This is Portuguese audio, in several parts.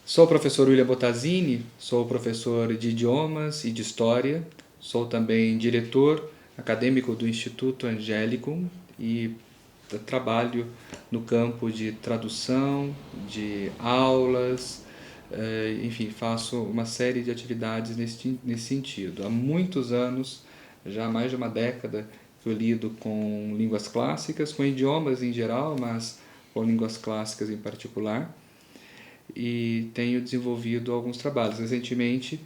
Sou o professor William Bottazini, sou professor de idiomas e de história, sou também diretor acadêmico do Instituto Angélicum e trabalho no campo de tradução, de aulas, enfim, faço uma série de atividades nesse sentido. Há muitos anos, já há mais de uma década, que eu lido com línguas clássicas, com idiomas em geral, mas com línguas clássicas em particular, e tenho desenvolvido alguns trabalhos. Recentemente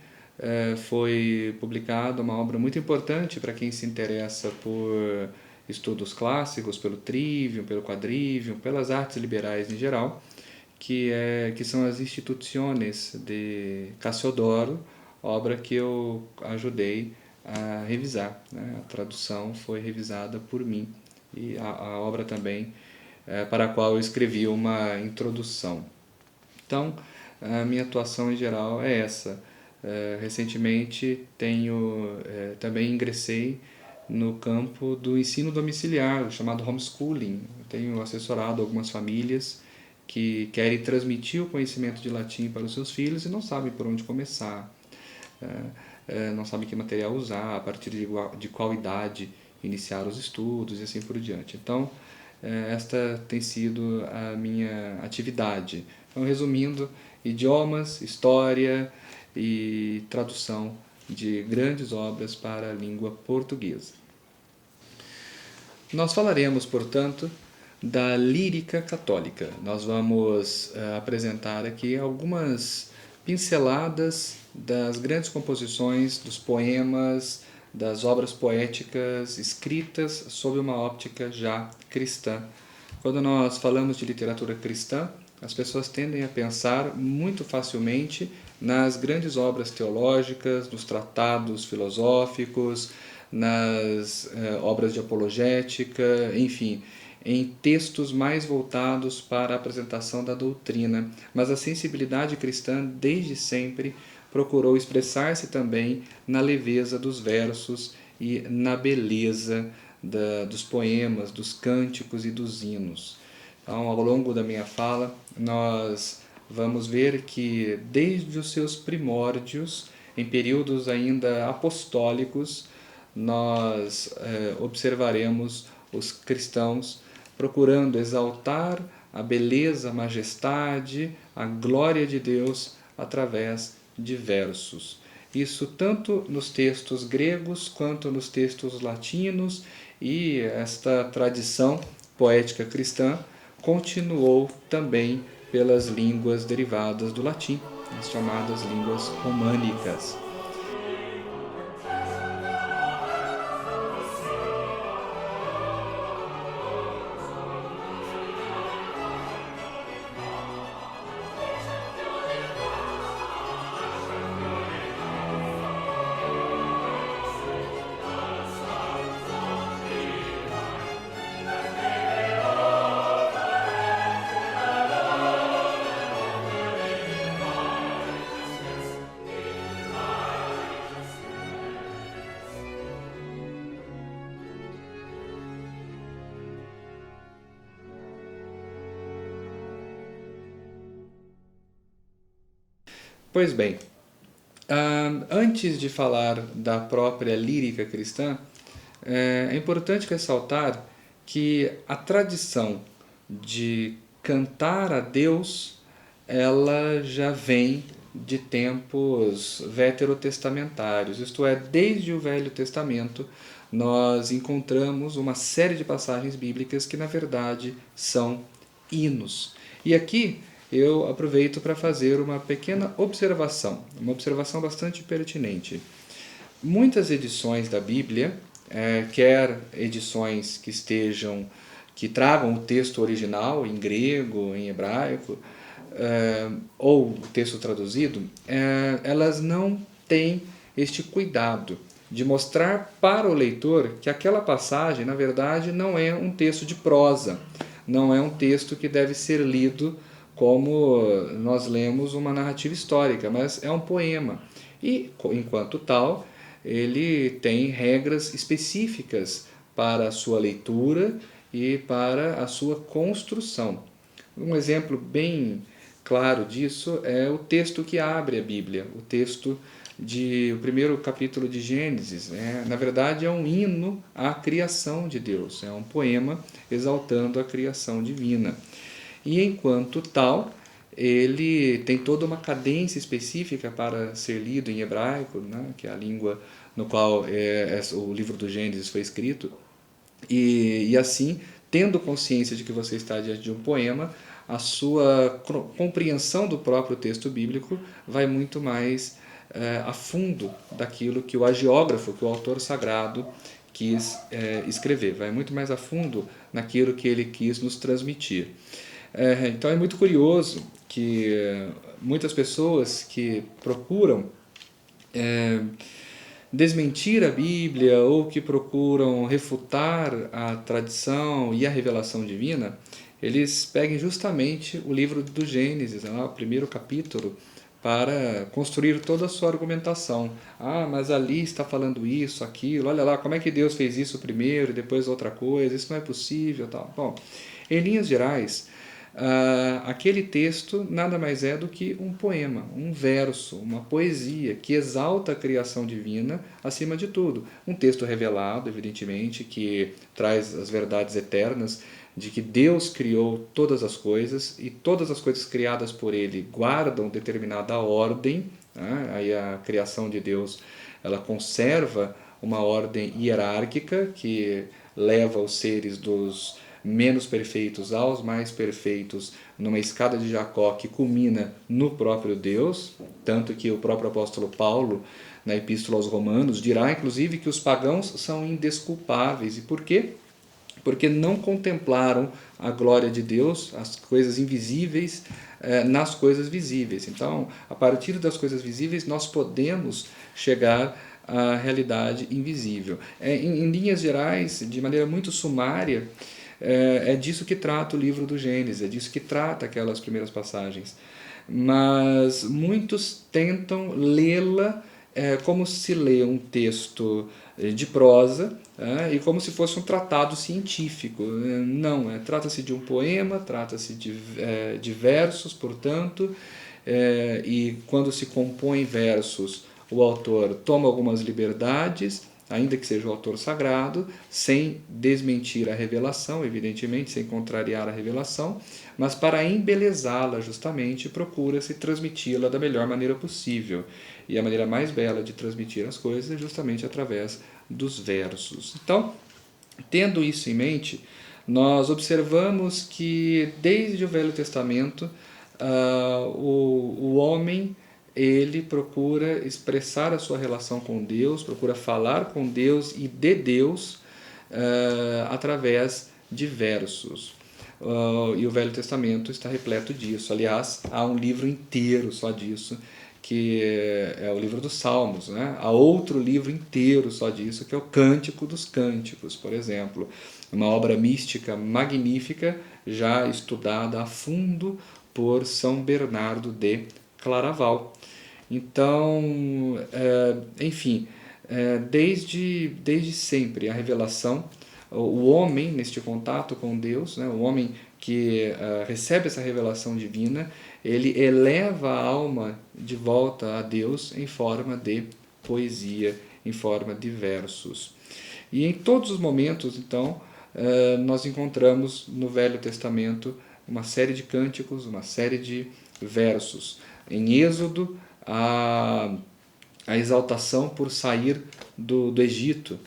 foi publicada uma obra muito importante para quem se interessa por estudos clássicos, pelo trivium, pelo quadrivium, pelas artes liberais em geral, que são as Institutiones de Cassiodoro, obra que eu ajudei a revisar, né? A tradução foi revisada por mim e a obra também para a qual eu escrevi uma introdução. Então, a minha atuação em geral é essa. Recentemente também ingressei no campo do ensino domiciliar, chamado homeschooling. Eu tenho assessorado algumas famílias que querem transmitir o conhecimento de latim para os seus filhos e não sabem por onde começar, não sabem que material usar, a partir de qual idade iniciar os estudos e assim por diante. Então, esta tem sido a minha atividade. Então, resumindo, idiomas, história e tradução de grandes obras para a língua portuguesa. Nós falaremos, portanto, da lírica católica. Nós vamos apresentar aqui algumas pinceladas das grandes composições, dos poemas, das obras poéticas escritas sob uma óptica já cristã. Quando nós falamos de literatura cristã, as pessoas tendem a pensar muito facilmente nas grandes obras teológicas, nos tratados filosóficos, nas obras de apologética, enfim, em textos mais voltados para a apresentação da doutrina. Mas a sensibilidade cristã, desde sempre, procurou expressar-se também na leveza dos versos e na beleza dos poemas, dos cânticos e dos hinos. Então, ao longo da minha fala, nós vamos ver que desde os seus primórdios, em períodos ainda apostólicos, nós observaremos os cristãos procurando exaltar a beleza, a majestade, a glória de Deus através de versos. Isso tanto nos textos gregos quanto nos textos latinos, e esta tradição poética cristã continuou também pelas línguas derivadas do latim, as chamadas línguas românicas. Pois bem, antes de falar da própria lírica cristã, é importante ressaltar que a tradição de cantar a Deus, ela já vem de tempos veterotestamentários, isto é, desde o Velho Testamento nós encontramos uma série de passagens bíblicas que na verdade são hinos. E aqui eu aproveito para fazer uma pequena observação, uma observação bastante pertinente. Muitas edições da Bíblia, quer edições que tragam o texto original em grego, em hebraico, ou o texto traduzido, elas não têm este cuidado de mostrar para o leitor que aquela passagem, na verdade, não é um texto de prosa, não é um texto que deve ser lido como nós lemos uma narrativa histórica, mas é um poema. E, enquanto tal, ele tem regras específicas para a sua leitura e para a sua construção. Um exemplo bem claro disso é o texto que abre a Bíblia, o texto o primeiro capítulo de Gênesis. Na verdade, é um hino à criação de Deus, é um poema exaltando a criação divina. E enquanto tal, ele tem toda uma cadência específica para ser lido em hebraico, né, que é a língua no qual o livro do Gênesis foi escrito. E assim, tendo consciência de que você está diante de um poema, a sua compreensão do próprio texto bíblico vai muito mais a fundo daquilo que o hagiógrafo, que o autor sagrado quis escrever, vai muito mais a fundo naquilo que ele quis nos transmitir. Então é muito curioso que muitas pessoas que procuram desmentir a Bíblia ou que procuram refutar a tradição e a revelação divina, eles peguem justamente o livro do Gênesis, o primeiro capítulo, para construir toda a sua argumentação. Mas ali está falando isso, aquilo, olha lá, como é que Deus fez isso primeiro e depois outra coisa, isso não é possível, tal. Bom, em linhas gerais, aquele texto nada mais é do que um poema, um verso, uma poesia que exalta a criação divina acima de tudo. Um texto revelado, evidentemente, que traz as verdades eternas de que Deus criou todas as coisas e todas as coisas criadas por Ele guardam determinada ordem. Aí a criação de Deus, ela conserva uma ordem hierárquica que leva os seres dos menos perfeitos aos mais perfeitos numa escada de Jacó que culmina no próprio Deus, tanto que o próprio apóstolo Paulo, na Epístola aos Romanos, dirá inclusive que os pagãos são indesculpáveis. E por quê? Porque não contemplaram a glória de Deus, as coisas invisíveis, nas coisas visíveis. Então, a partir das coisas visíveis, nós podemos chegar à realidade invisível. Em linhas gerais, de maneira muito sumária, é disso que trata o livro do Gênesis, é disso que trata aquelas primeiras passagens. Mas muitos tentam lê-la como se lê um texto de prosa e como se fosse um tratado científico. Não, trata-se de um poema, trata-se de versos, portanto, e quando se compõe versos, o autor toma algumas liberdades, ainda que seja o autor sagrado, sem desmentir a revelação, evidentemente, sem contrariar a revelação, mas para embelezá-la justamente, procura-se transmiti-la da melhor maneira possível. E a maneira mais bela de transmitir as coisas é justamente através dos versos. Então, tendo isso em mente, nós observamos que desde o Velho Testamento, o homem ele procura expressar a sua relação com Deus, procura falar com Deus e de Deus através de versos. E o Velho Testamento está repleto disso. Aliás, há um livro inteiro só disso, que é o livro dos Salmos. Há outro livro inteiro só disso, que é o Cântico dos Cânticos, por exemplo. Uma obra mística magnífica, já estudada a fundo por São Bernardo de Claraval. Então, enfim, desde sempre a revelação, o homem neste contato com Deus, o homem que recebe essa revelação divina, ele eleva a alma de volta a Deus em forma de poesia, em forma de versos. E em todos os momentos, então, nós encontramos no Velho Testamento uma série de cânticos, uma série de versos. Em Êxodo, a exaltação por sair do Egito.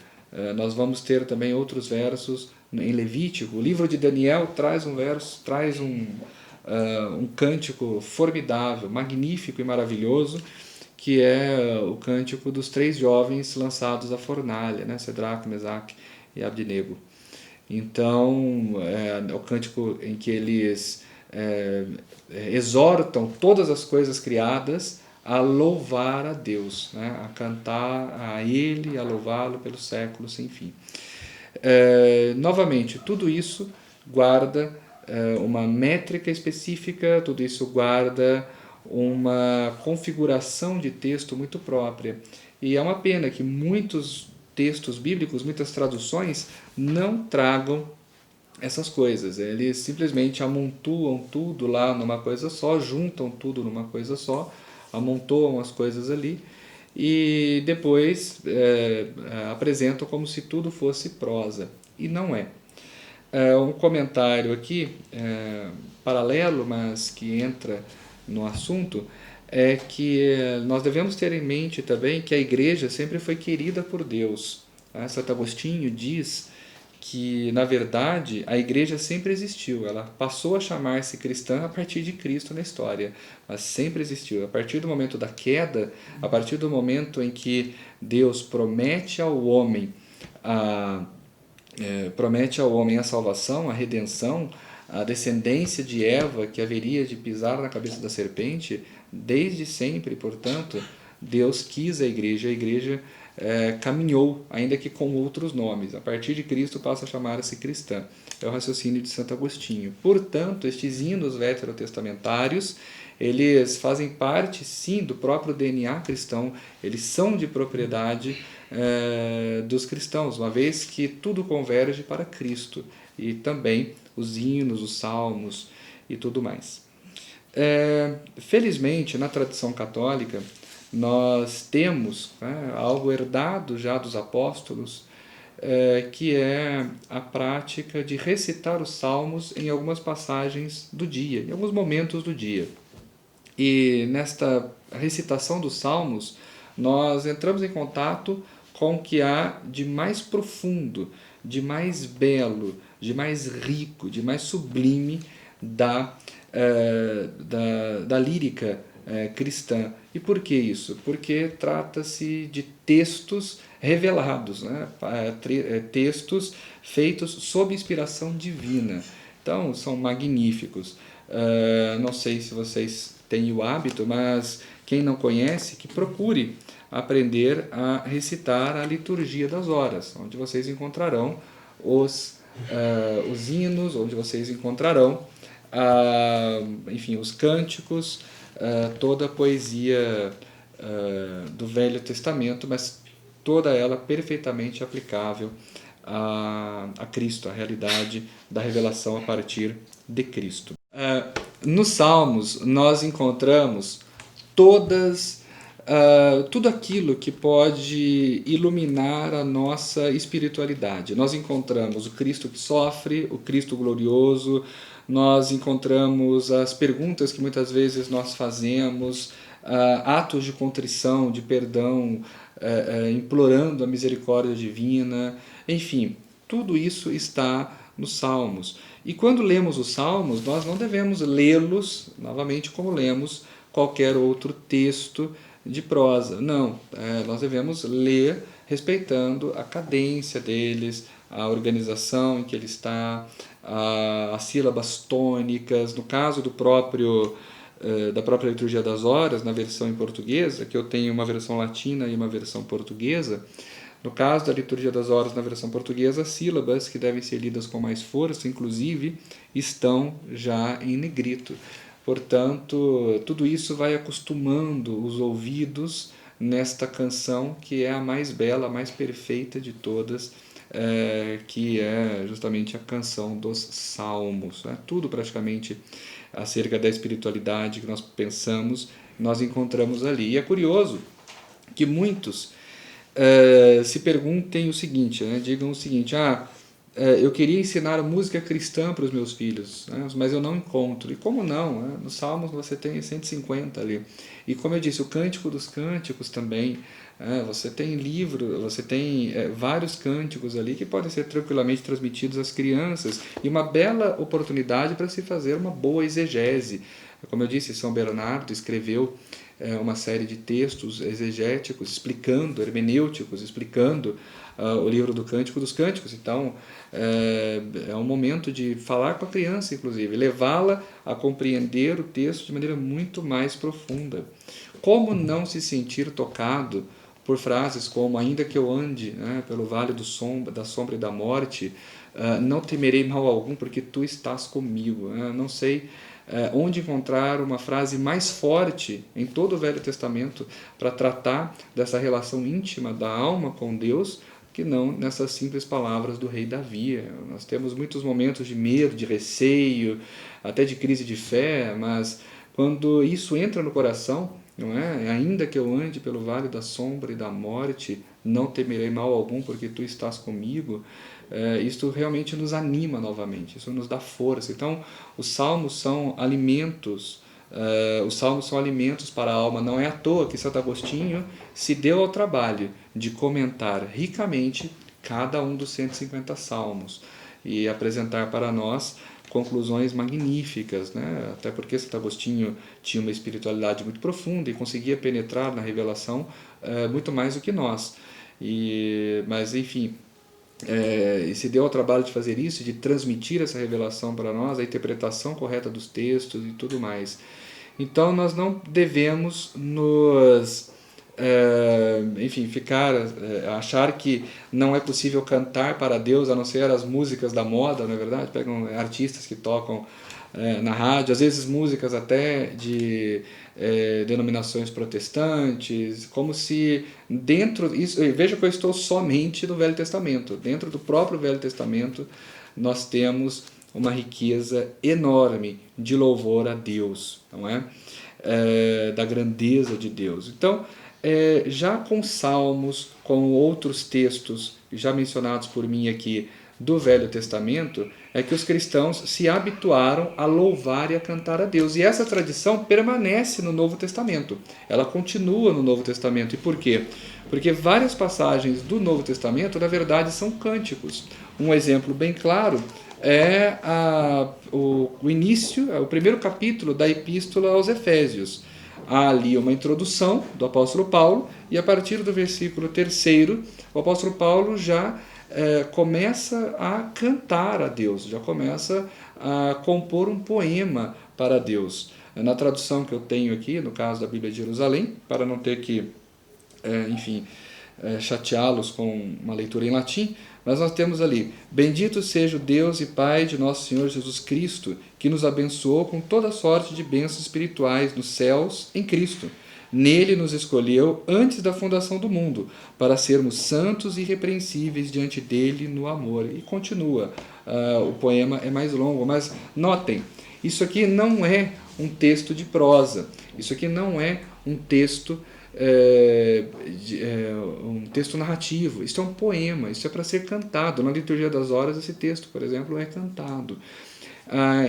Nós vamos ter também outros versos em Levítico. O livro de Daniel traz um cântico formidável, magnífico e maravilhoso, que é o cântico dos 3 jovens lançados à fornalha, Cedraco, Mesaque e Abdenego. Então, é o cântico em que eles exortam todas as coisas criadas a louvar a Deus, a cantar a Ele, a louvá-lo pelos séculos sem fim. Novamente, tudo isso guarda uma métrica específica, tudo isso guarda uma configuração de texto muito própria. E é uma pena que muitos textos bíblicos, muitas traduções, não tragam essas coisas. Eles simplesmente amontoam tudo lá numa coisa só, juntam tudo numa coisa só, amontoam as coisas ali e depois apresentam como se tudo fosse prosa. E não é. Um comentário aqui, paralelo, mas que entra no assunto, é que nós devemos ter em mente também que a igreja sempre foi querida por Deus. Santo Agostinho diz que, na verdade, a igreja sempre existiu. Ela passou a chamar-se cristã a partir de Cristo na história, mas sempre existiu. A partir do momento da queda, a partir do momento em que Deus promete ao homem a salvação, a redenção, a descendência de Eva que haveria de pisar na cabeça da serpente, desde sempre, portanto, Deus quis a igreja caminhou, ainda que com outros nomes. A partir de Cristo passa a chamar-se cristã. É o raciocínio de Santo Agostinho. Portanto, estes hinos veterotestamentários, eles fazem parte, sim, do próprio DNA cristão, eles são de propriedade dos cristãos, uma vez que tudo converge para Cristo, e também os hinos, os salmos e tudo mais. Felizmente, na tradição católica, nós temos algo herdado já dos apóstolos, que é a prática de recitar os salmos em algumas passagens do dia, em alguns momentos do dia. E nesta recitação dos salmos, nós entramos em contato com o que há de mais profundo, de mais belo, de mais rico, de mais sublime da lírica cristã. E por que isso? Porque trata-se de textos revelados, né? Textos feitos sob inspiração divina. Então, são magníficos. Não sei se vocês têm o hábito, mas quem não conhece, que procure aprender a recitar a liturgia das horas, onde vocês encontrarão os hinos, onde vocês encontrarão enfim, os cânticos, toda a poesia do Velho Testamento, mas toda ela perfeitamente aplicável a Cristo, a realidade da revelação a partir de Cristo. Nos Salmos nós encontramos tudo aquilo que pode iluminar a nossa espiritualidade. Nós encontramos o Cristo que sofre, o Cristo glorioso, nós encontramos as perguntas que muitas vezes nós fazemos, atos de contrição, de perdão, implorando a misericórdia divina, enfim, tudo isso está nos Salmos. E quando lemos os Salmos, nós não devemos lê-los, novamente, como lemos qualquer outro texto de prosa. Não, nós devemos ler respeitando a cadência deles, a organização em que ele está, as sílabas tônicas. No caso da própria liturgia das horas, na versão em portuguesa, que eu tenho uma versão latina e uma versão portuguesa, no caso da liturgia das horas na versão portuguesa, as sílabas que devem ser lidas com mais força, inclusive, estão já em negrito. Portanto, tudo isso vai acostumando os ouvidos nesta canção que é a mais bela, a mais perfeita de todas, que é justamente a canção dos Salmos. Tudo praticamente acerca da espiritualidade que nós pensamos, nós encontramos ali. E é curioso que muitos se perguntem o seguinte, digam o seguinte: eu queria ensinar música cristã para os meus filhos, mas eu não encontro. E como não? Nos Salmos você tem 150 ali. E como eu disse, o Cântico dos Cânticos também. Você tem você tem vários cânticos ali que podem ser tranquilamente transmitidos às crianças. E uma bela oportunidade para se fazer uma boa exegese. Como eu disse, São Bernardo escreveu uma série de textos exegéticos, hermenêuticos, explicando o livro do Cântico dos Cânticos. Então, é um momento de falar com a criança, inclusive, levá-la a compreender o texto de maneira muito mais profunda. Como não se sentir tocado por frases como: ainda que eu ande pelo vale da sombra e da morte, não temerei mal algum, porque tu estás comigo. Não sei onde encontrar uma frase mais forte em todo o Velho Testamento para tratar dessa relação íntima da alma com Deus que não nessas simples palavras do rei Davi. Nós temos muitos momentos de medo, de receio, até de crise de fé, mas quando isso entra no coração, não é? Ainda que eu ande pelo vale da sombra e da morte, não temerei mal algum, porque tu estás comigo. Isto realmente nos anima novamente, isso nos dá força. Então, os salmos são alimentos. Os salmos são alimentos para a alma. Não é à toa que Santo Agostinho se deu ao trabalho de comentar ricamente cada um dos 150 salmos e apresentar para nós conclusões magníficas, né? Até porque Santo Agostinho tinha uma espiritualidade muito profunda e conseguia penetrar na revelação muito mais do que nós. Mas, enfim, e se deu ao trabalho de fazer isso, de transmitir essa revelação para nós, a interpretação correta dos textos e tudo mais. Então nós não devemos achar que não é possível cantar para Deus a não ser as músicas da moda, não é verdade? Pegam artistas que tocam na rádio, às vezes músicas até de denominações protestantes, como se veja que eu estou somente no Velho Testamento, dentro do próprio Velho Testamento nós temos uma riqueza enorme de louvor a Deus, não é? Da grandeza de Deus. Então, já com salmos, com outros textos já mencionados por mim aqui do Velho Testamento, é que os cristãos se habituaram a louvar e a cantar a Deus. E essa tradição permanece no Novo Testamento. Ela continua no Novo Testamento. E por quê? Porque várias passagens do Novo Testamento, na verdade, são cânticos. Um exemplo bem claro é o início, o primeiro capítulo da Epístola aos Efésios. Há ali uma introdução do apóstolo Paulo, e a partir do versículo 3, o apóstolo Paulo já começa a cantar a Deus, já começa a compor um poema para Deus. Na tradução que eu tenho aqui, no caso da Bíblia de Jerusalém, para não ter que, chateá-los com uma leitura em latim, mas nós temos ali: bendito seja o Deus e Pai de nosso Senhor Jesus Cristo, que nos abençoou com toda sorte de bênçãos espirituais nos céus em Cristo. Nele nos escolheu antes da fundação do mundo, para sermos santos e irrepreensíveis diante dele no amor. E continua, o poema é mais longo, mas notem, isso aqui não é um texto de prosa, isso aqui não é um texto um texto narrativo, isso é um poema, isso é para ser cantado. Na liturgia das horas esse texto, por exemplo, é cantado.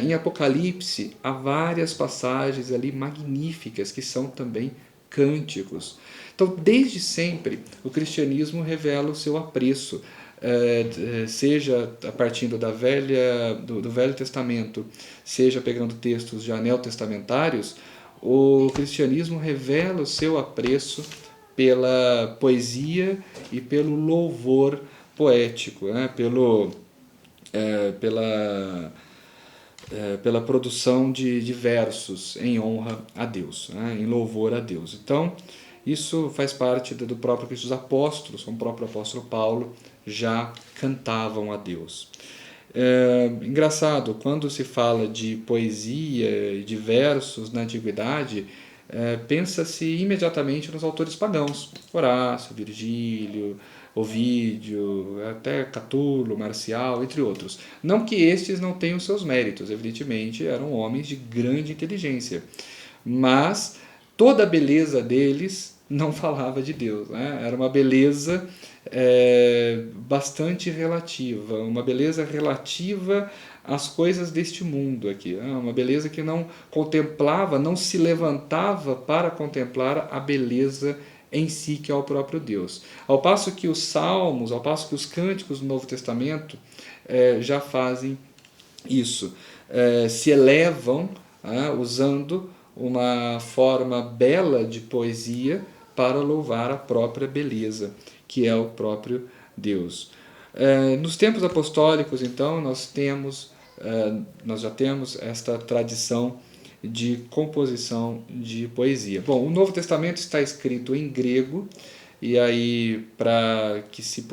Em Apocalipse há várias passagens ali magníficas que são também cânticos. Então, desde sempre, o cristianismo revela o seu apreço, seja partindo do Velho Testamento, seja pegando textos já neotestamentários. O cristianismo revela o seu apreço pela poesia e pelo louvor poético, né? Pela produção de versos em honra a Deus, né? Em louvor a Deus. Então, isso faz parte do próprio que os apóstolos, como o próprio apóstolo Paulo, já cantavam a Deus. Engraçado, quando se fala de poesia e de versos na antiguidade, pensa-se imediatamente nos autores pagãos: Horácio, Virgílio, Ovídio, até Catulo, Marcial, entre outros. Não que estes não tenham seus méritos, evidentemente eram homens de grande inteligência, mas toda a beleza deles não falava de Deus, né? Era uma beleza bastante relativa, uma beleza relativa às coisas deste mundo aqui, né? Uma beleza que não contemplava, não se levantava para contemplar a beleza em si, que é o próprio Deus. Ao passo que os salmos, ao passo que os cânticos do Novo Testamento já fazem isso, se elevam usando uma forma bela de poesia para louvar a própria beleza, que é o próprio Deus. Nos tempos apostólicos, então, nós já temos esta tradição de composição de poesia. Bom, o Novo Testamento está escrito em grego, e aí, para que se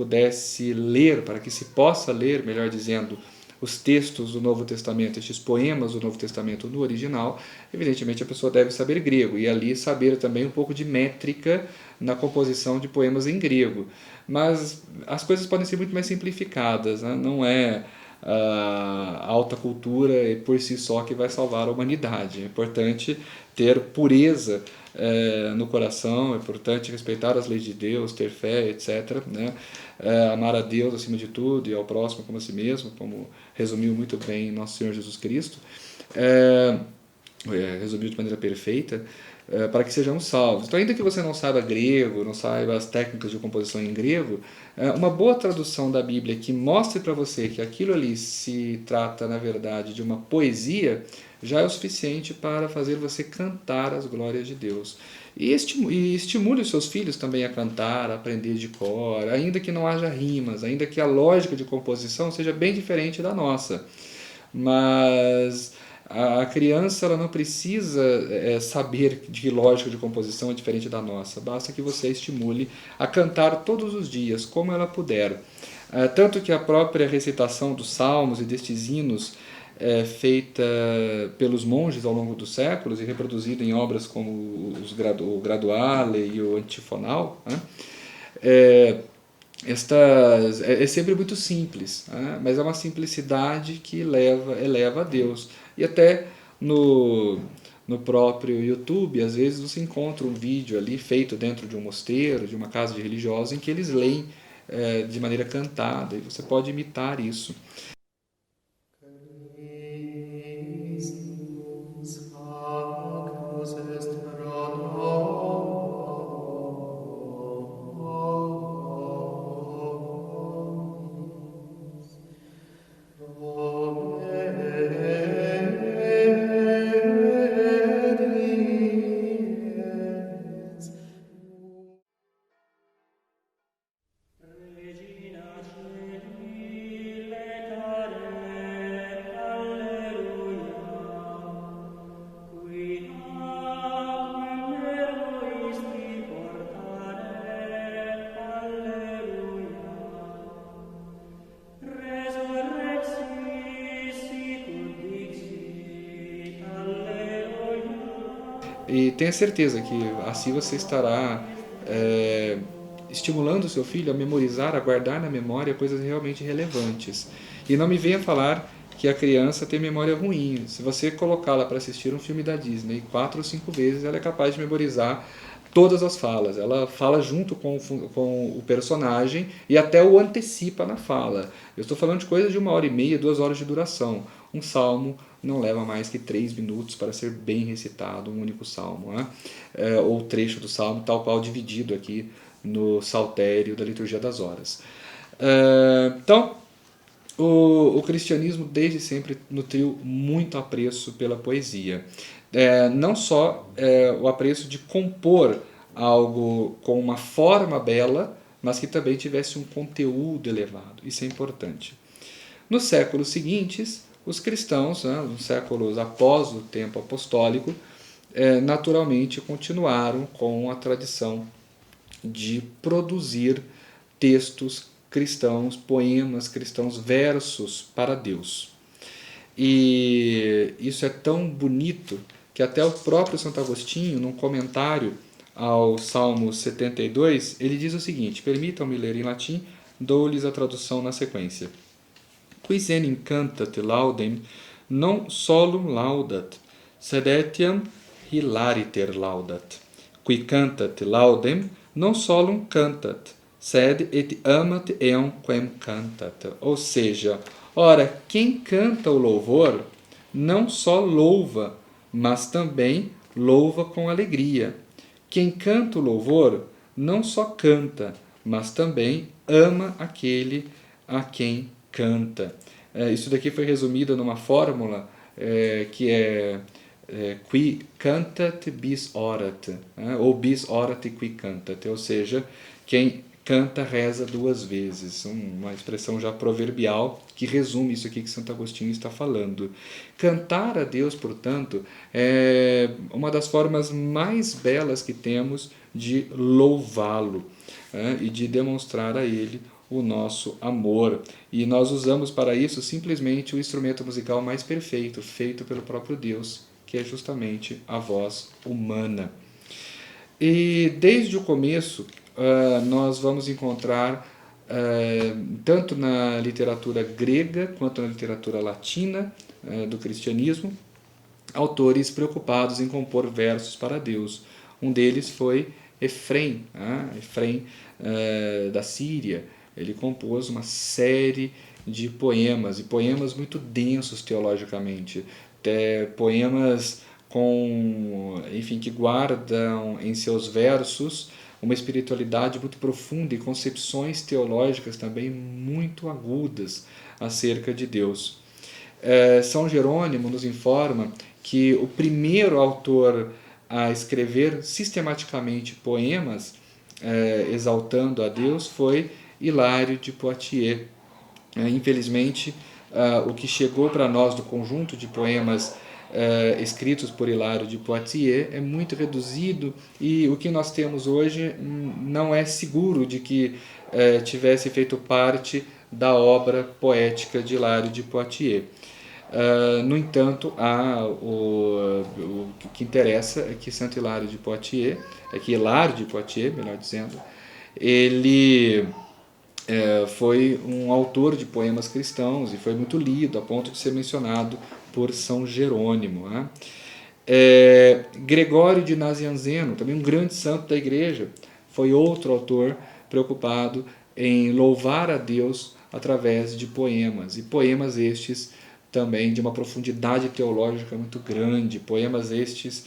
possa ler, melhor dizendo, os textos do Novo Testamento, estes poemas do Novo Testamento no original, evidentemente a pessoa deve saber grego e ali saber também um pouco de métrica na composição de poemas em grego. Mas as coisas podem ser muito mais simplificadas, né? Não é a alta cultura por si só que vai salvar a humanidade. É importante ter pureza no coração, é importante respeitar as leis de Deus, ter fé, etc. Né? Amar a Deus acima de tudo e ao próximo como a si mesmo, como resumiu muito bem nosso Senhor Jesus Cristo. Resumiu de maneira perfeita, para que sejamos salvos. Então, ainda que você não saiba grego, não saiba as técnicas de composição em grego, uma boa tradução da Bíblia que mostre para você que aquilo ali se trata, na verdade, de uma poesia, já é o suficiente para fazer você cantar as glórias de Deus. E estimule os seus filhos também a cantar, a aprender de cor, ainda que não haja rimas, ainda que a lógica de composição seja bem diferente da nossa. Mas a criança ela não precisa saber de que lógica de composição é diferente da nossa. Basta que você estimule a cantar todos os dias, como ela puder. Tanto que a própria recitação dos salmos e destes hinos feita pelos monges ao longo dos séculos e reproduzida em obras como o Graduale e o Antifonal, né? É sempre muito simples, né? Mas é uma simplicidade que eleva a Deus. E até no próprio YouTube, às vezes você encontra um vídeo ali feito dentro de um mosteiro, de uma casa de religiosos, em que eles leem de maneira cantada, e você pode imitar isso. E tenha certeza que assim você estará estimulando o seu filho a memorizar, a guardar na memória coisas realmente relevantes. E não me venha falar que a criança tem memória ruim. Se você colocá-la para assistir um filme da Disney 4 ou 5 vezes, ela é capaz de memorizar todas as falas. Ela fala junto com o personagem e até o antecipa na fala. Eu estou falando de coisas de 1h30, 2 horas de duração. Um salmo não leva mais que 3 minutos para ser bem recitado, um único salmo, né? Ou trecho do salmo, tal qual dividido aqui no saltério da liturgia das horas. Então, o cristianismo desde sempre nutriu muito apreço pela poesia. Não só o apreço de compor algo com uma forma bela, mas que também tivesse um conteúdo elevado. Isso é importante. Nos séculos seguintes, os cristãos, né, nos séculos após o tempo apostólico, naturalmente continuaram com a tradição de produzir textos cristãos, poemas cristãos, versos para Deus. E isso é tão bonito que até o próprio Santo Agostinho, num comentário ao Salmo 72, ele diz o seguinte, permitam-me ler em latim, dou-lhes a tradução na sequência. Quis enim cantat laudem, non solum laudat, sed etiam hilariter laudat. Qui cantat laudem, non solum cantat, sed et amat eum quem cantat. Ou seja, ora, quem canta o louvor não só louva, mas também louva com alegria. Quem canta o louvor não só canta, mas também ama aquele a quem canta. Isso daqui foi resumido numa fórmula que é qui cantat bis orat, ou bis orat qui cantat, ou seja, quem canta reza 2 vezes, uma expressão já proverbial que resume isso aqui que Santo Agostinho está falando. Cantar a Deus, portanto, é uma das formas mais belas que temos de louvá-lo e de demonstrar a Ele o nosso amor. E nós usamos para isso simplesmente o instrumento musical mais perfeito, feito pelo próprio Deus, que é justamente a voz humana. E desde o começo, nós vamos encontrar, tanto na literatura grega quanto na literatura latina do cristianismo, autores preocupados em compor versos para Deus. Um deles foi Efrem, Efrem da Síria. Ele compôs uma série de poemas, e poemas muito densos teologicamente, poemas enfim, que guardam em seus versos uma espiritualidade muito profunda e concepções teológicas também muito agudas acerca de Deus. São Jerônimo nos informa que o primeiro autor a escrever sistematicamente poemas exaltando a Deus foi Hilário de Poitiers. Infelizmente, o que chegou para nós do conjunto de poemas escritos por Hilário de Poitiers é muito reduzido, e o que nós temos hoje não é seguro de que tivesse feito parte da obra poética de Hilário de Poitiers. No entanto, o que interessa é que Santo Hilário de Poitiers, Hilário de Poitiers, melhor dizendo, ele foi um autor de poemas cristãos e foi muito lido, a ponto de ser mencionado por São Jerônimo. Gregório de Nazianzeno, também um grande santo da igreja, foi outro autor preocupado em louvar a Deus através de poemas, e poemas estes também de uma profundidade teológica muito grande, poemas estes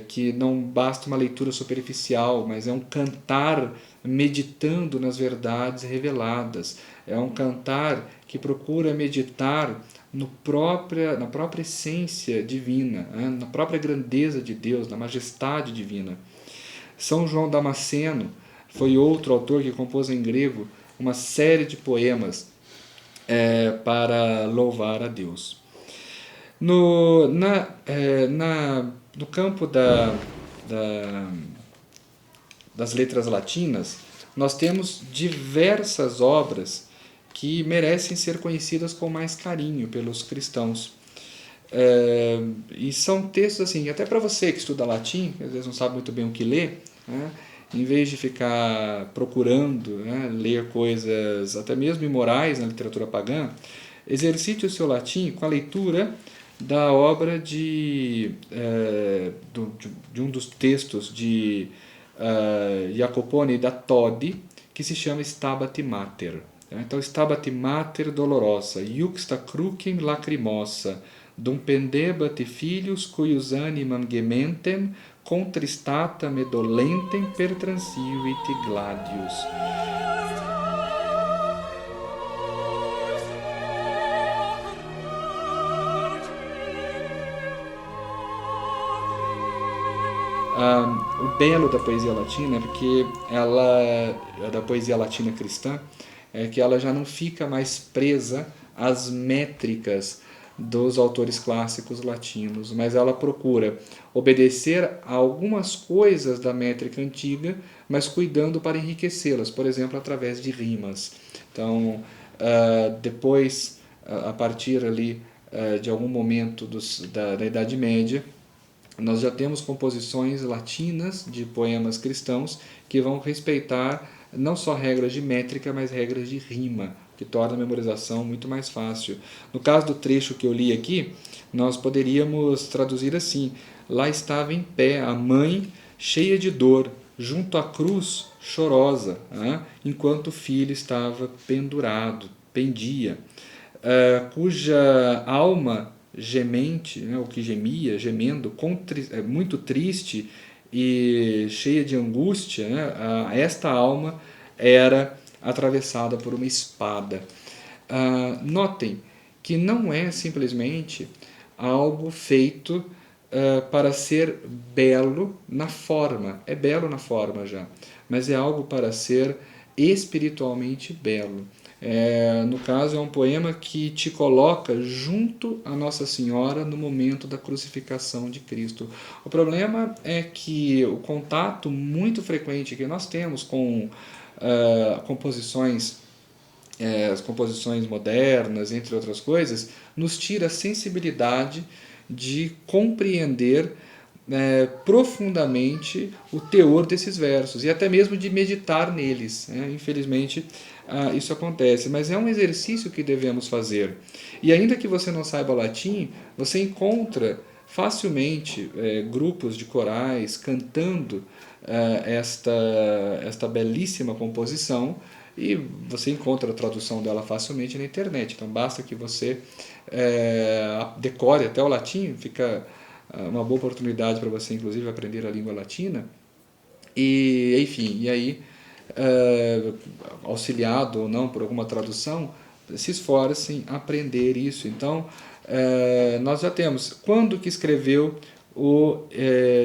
que não basta uma leitura superficial, mas é um cantar meditando nas verdades reveladas, é um cantar que procura meditar na própria essência divina, na própria grandeza de Deus, na majestade divina. São João Damasceno foi outro autor que compôs em grego uma série de poemas para louvar a Deus. No campo das letras latinas, nós temos diversas obras que merecem ser conhecidas com mais carinho pelos cristãos. E são textos assim, até para você que estuda latim, que às vezes não sabe muito bem o que ler, em vez de ficar procurando ler coisas até mesmo imorais na literatura pagã, exercite o seu latim com a leitura da obra de um dos textos de Jacopone da Todi, que se chama Stabat Mater. Então, Stabat Mater dolorosa, iuxta crucem lacrimosa, dum pendebat filius cuius animam gementem, contristatam e dolentem per transivit gladius. O belo da poesia latina, porque da poesia latina cristã, é que ela já não fica mais presa às métricas dos autores clássicos latinos, mas ela procura obedecer a algumas coisas da métrica antiga, mas cuidando para enriquecê-las, por exemplo, através de rimas. Então, depois, a partir ali de algum momento da Idade Média, nós já temos composições latinas de poemas cristãos que vão respeitar não só regras de métrica, mas regras de rima, que torna a memorização muito mais fácil. No caso do trecho que eu li aqui, nós poderíamos traduzir assim: lá estava em pé a mãe, cheia de dor, junto à cruz, chorosa, enquanto o filho estava pendia, cuja alma gemente, o que gemia, gemendo, muito triste e cheia de angústia, esta alma era atravessada por uma espada. Notem que não é simplesmente algo feito para ser belo na forma, é belo na forma já, mas é algo para ser espiritualmente belo. No caso, é um poema que te coloca junto a Nossa Senhora no momento da crucificação de Cristo. O problema é que o contato muito frequente que nós temos com composições, as composições modernas, entre outras coisas, nos tira a sensibilidade de compreender profundamente o teor desses versos e até mesmo de meditar neles. Infelizmente, isso acontece, mas é um exercício que devemos fazer. E ainda que você não saiba latim, você encontra facilmente grupos de corais cantando esta belíssima composição, e você encontra a tradução dela facilmente na internet. Então basta que você decore até o latim, fica uma boa oportunidade para você, inclusive, aprender a língua latina. E, enfim, e aí, auxiliado ou não por alguma tradução, se esforcem a aprender isso. Então, nós já temos. Quando que escreveu o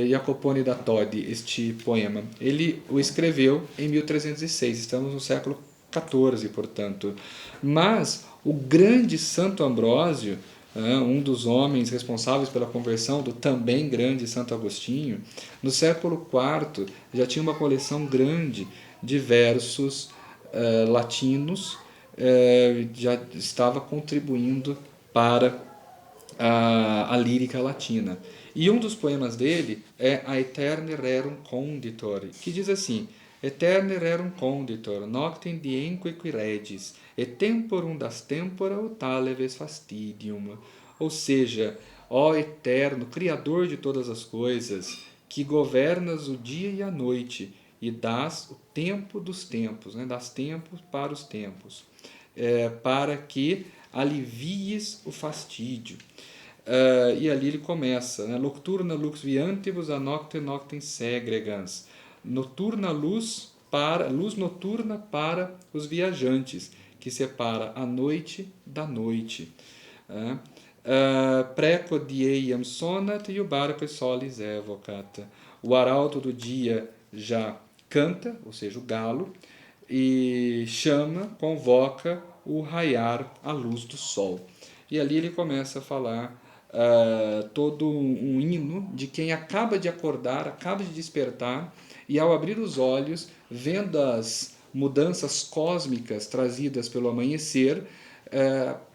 Jacopone da Todi este poema? Ele o escreveu em 1306, estamos no século XIV, portanto. Mas o grande Santo Ambrósio, um dos homens responsáveis pela conversão do também grande Santo Agostinho, no século IV já tinha uma coleção grande de versos latinos, já estava contribuindo para a lírica latina. E um dos poemas dele é Aeterne rerum conditor, que diz assim: Eterne rerum conditor, noctem dienque regis, et temporum das tempora utaleves fastidium. Ou seja, ó Eterno, Criador de todas as coisas, que governas o dia e a noite, e dás o tempo dos tempos, das tempos para os tempos, para que alivies o fastídio. E ali ele começa, Nocturna lux viantibus a nocte noctem segregans. Luz noturna para os viajantes, que separa a noite da noite. Preco dieiam sonat e o barco solis evocat. O arauto do dia já canta, ou seja, o galo, e chama, convoca o raiar à luz do sol. E ali ele começa a falar todo um hino de quem acaba de acordar, acaba de despertar, e ao abrir os olhos, vendo as mudanças cósmicas trazidas pelo amanhecer,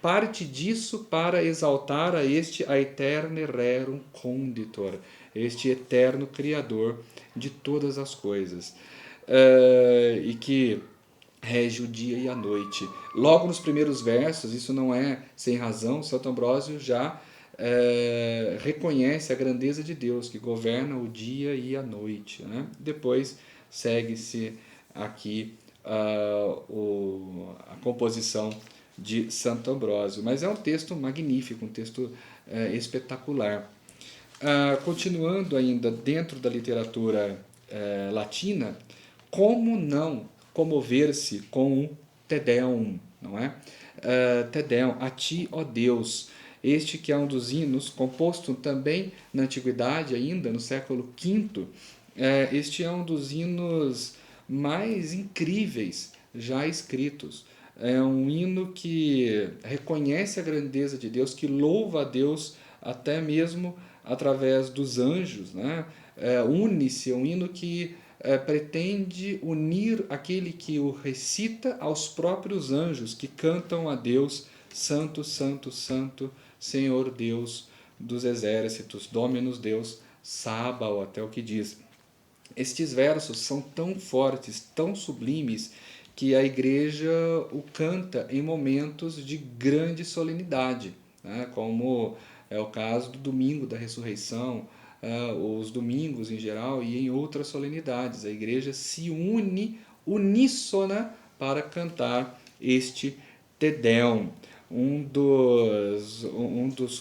parte disso para exaltar a este Aeterne rerum conditor, este eterno Criador de todas as coisas, e que rege o dia e a noite. Logo nos primeiros versos, isso não é sem razão, Santo Ambrósio já reconhece a grandeza de Deus, que governa o dia e a noite. Depois segue-se aqui a composição de Santo Ambrósio. Mas é um texto magnífico, um texto espetacular. Continuando ainda dentro da literatura latina, como não comover-se com o Te Deum, não é? Te Deum, a ti, ó Deus. Este que é um dos hinos, composto também na Antiguidade, ainda no século V, este é um dos hinos mais incríveis já escritos. É um hino que reconhece a grandeza de Deus, que louva a Deus até mesmo através dos anjos. Une-se, é um hino que pretende unir aquele que o recita aos próprios anjos, que cantam a Deus, Santo, Santo, Santo, Senhor Deus dos exércitos, Dominus Deus Sabaoth, até o que diz. Estes versos são tão fortes, tão sublimes, que a igreja o canta em momentos de grande solenidade, como é o caso do domingo da ressurreição, os domingos em geral e em outras solenidades. A igreja se une uníssona para cantar este Te Deum, um dos,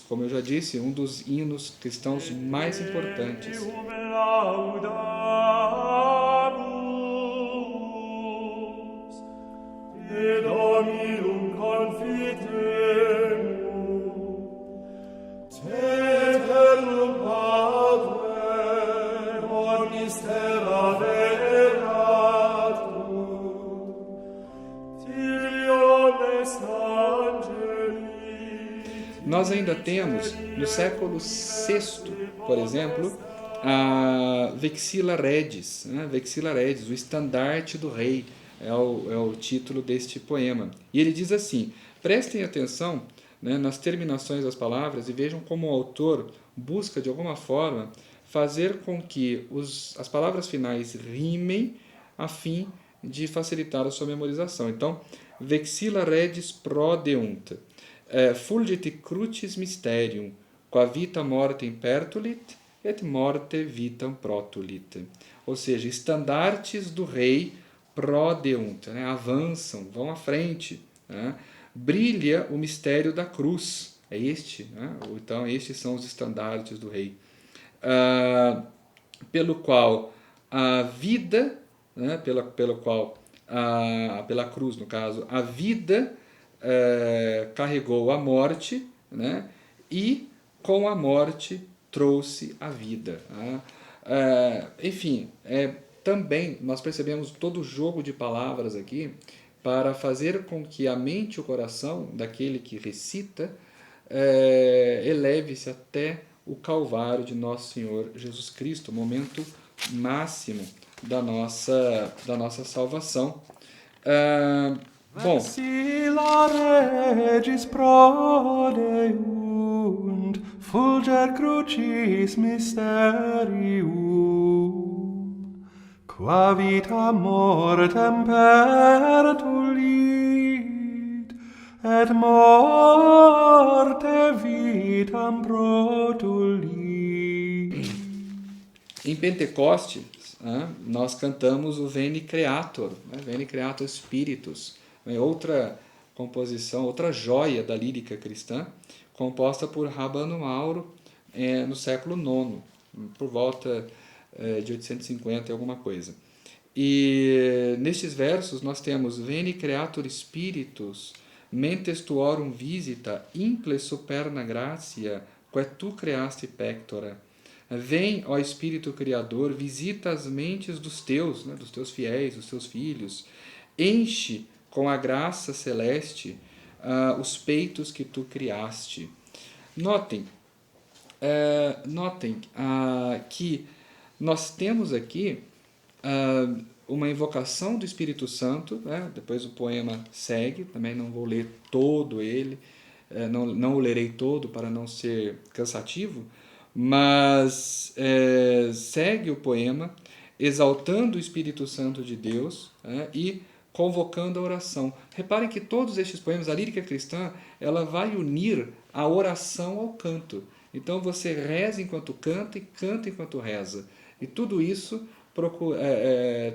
como eu já disse, um dos hinos cristãos mais importantes. Nós ainda temos, no século VI, por exemplo, a Vexilla Regis, o estandarte do rei, é o título deste poema. E ele diz assim: prestem atenção, né, nas terminações das palavras e vejam como o autor busca, de alguma forma, fazer com que as palavras finais rimem a fim de facilitar a sua memorização. Então, vexilla redis prodeunt, fulgit crucis mysterium, qua vita mortem pertulit, et morte vitam protulit. Ou seja, estandartes do rei prodeunt, né, avançam, vão à frente, né, brilha o mistério da cruz, é este, né, então estes são os estandartes do rei, pelo qual a vida, né, pelo qual pela cruz, no caso, a vida carregou a morte, né, e com a morte trouxe a vida. Né? Enfim, também nós percebemos todo o jogo de palavras aqui para fazer com que a mente e o coração daquele que recita eleve-se até o Calvário de Nosso Senhor Jesus Cristo, o momento máximo da nossa salvação. Bom, Vexilla regis prodeunt, fulger crucis mysterium, qua vita mortem pertulit, et morte vitam protulit. em Pentecostes, nós cantamos o Veni Creator, né? Veni Creator Spiritus, outra composição, outra joia da lírica cristã, composta por Rabano Mauro no século IX, por volta de 850 e alguma coisa. E nestes versos nós temos Veni Creator Spiritus, mentes tuorum visita, imple superna gratia, quae tu creasti pectora. Vem, ó Espírito Criador, visita as mentes dos teus, né, dos teus fiéis, dos teus filhos, enche com a graça celeste os peitos que tu criaste. Notem que nós temos aqui uma invocação do Espírito Santo, né? Depois o poema segue, também não vou ler todo ele, não o lerei todo para não ser cansativo, mas segue o poema exaltando o Espírito Santo de Deus, e convocando a oração. Reparem que todos estes poemas, a lírica cristã, ela vai unir a oração ao canto. Então você reza enquanto canta e canta enquanto reza. E tudo isso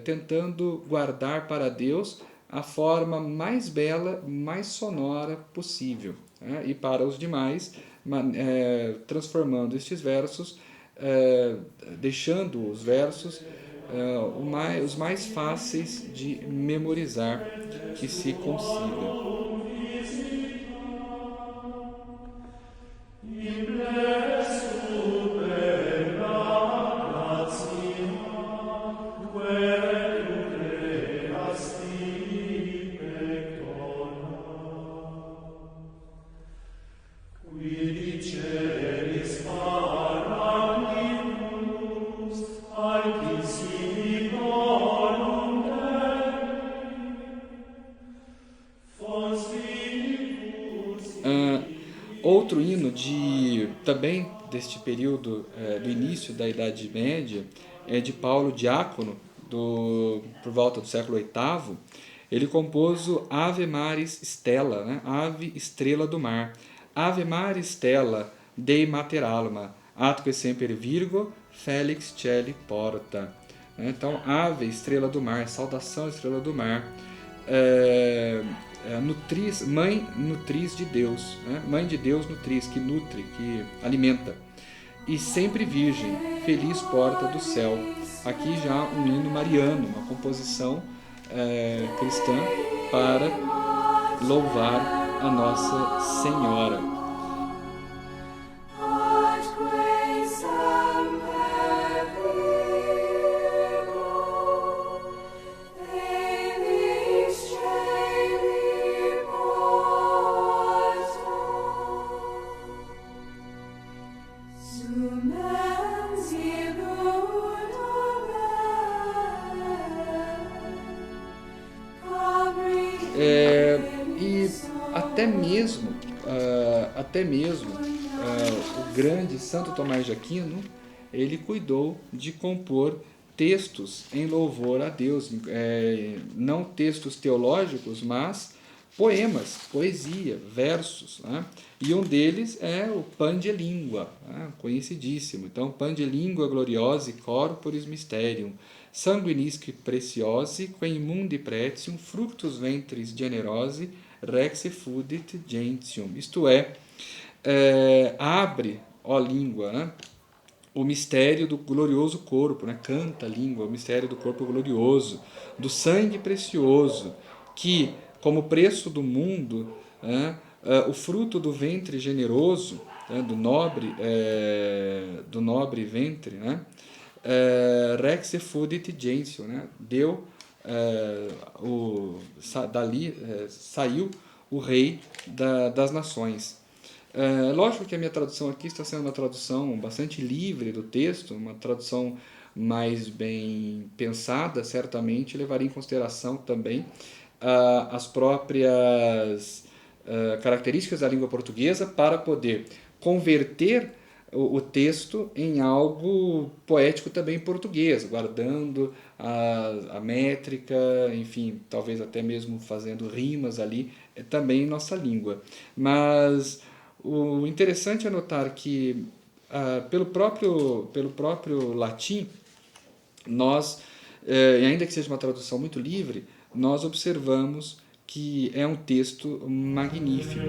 tentando guardar para Deus a forma mais bela, mais sonora possível. E para os demais, transformando estes versos, deixando os versos os mais fáceis de memorizar que se consiga. Outro hino também deste período do início da Idade Média é de Paulo Diácono, por volta do século VIII. Ele compôs o Ave Maris Stella, né? Ave Estrela do Mar. Ave Maris Stella, Dei Mater Alma, atque semper Virgo, Felix Celi Porta. Então, Ave Estrela do Mar, saudação Estrela do Mar. Nutriz, mãe nutriz de Deus, né? Mãe de Deus nutriz, que nutre, que alimenta. E sempre virgem, feliz porta do céu. Aqui já um hino mariano, uma composição cristã para louvar a Nossa Senhora. E até mesmo, o grande Santo Tomás de Aquino, ele cuidou de compor textos em louvor a Deus, não textos teológicos, mas poemas, poesia, versos, né? E um deles é o Pan de Língua, né? Conhecidíssimo. Então, Pan de Língua gloriosi corporis mysterium, sanguinisque preciosi, quem mundi pretium, fructus ventris generosi, rex fudit gentium. Isto abre, ó língua, né? O mistério do glorioso corpo, né? Canta a língua, o mistério do corpo glorioso, do sangue precioso, que, como preço do mundo, né? O fruto do ventre generoso, né? Do nobre ventre, né? Rex fudit gentium, né? Deu, dali saiu o rei das nações. Lógico que a minha tradução aqui está sendo uma tradução bastante livre do texto, uma tradução mais bem pensada, certamente levaria em consideração também as próprias características da língua portuguesa para poder converter o texto em algo poético também em português, guardando a métrica, enfim, talvez até mesmo fazendo rimas ali, também em nossa língua. Mas o interessante é notar que, pelo próprio latim, nós, ainda que seja uma tradução muito livre, nós observamos que é um texto magnífico.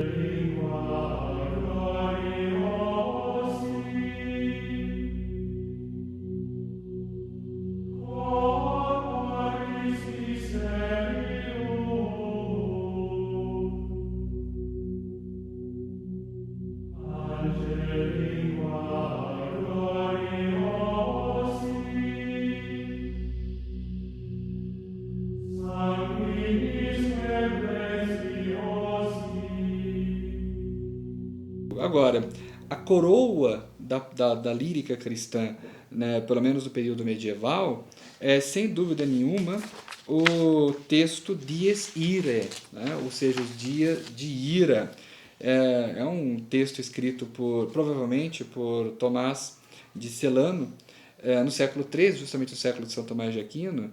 Agora, a coroa da lírica cristã, né, pelo menos do período medieval, é sem dúvida nenhuma o texto Dies Irae, né, ou seja, os dias de ira. É um texto escrito provavelmente por Tomás de Celano, no século XIII, justamente o século de São Tomás de Aquino,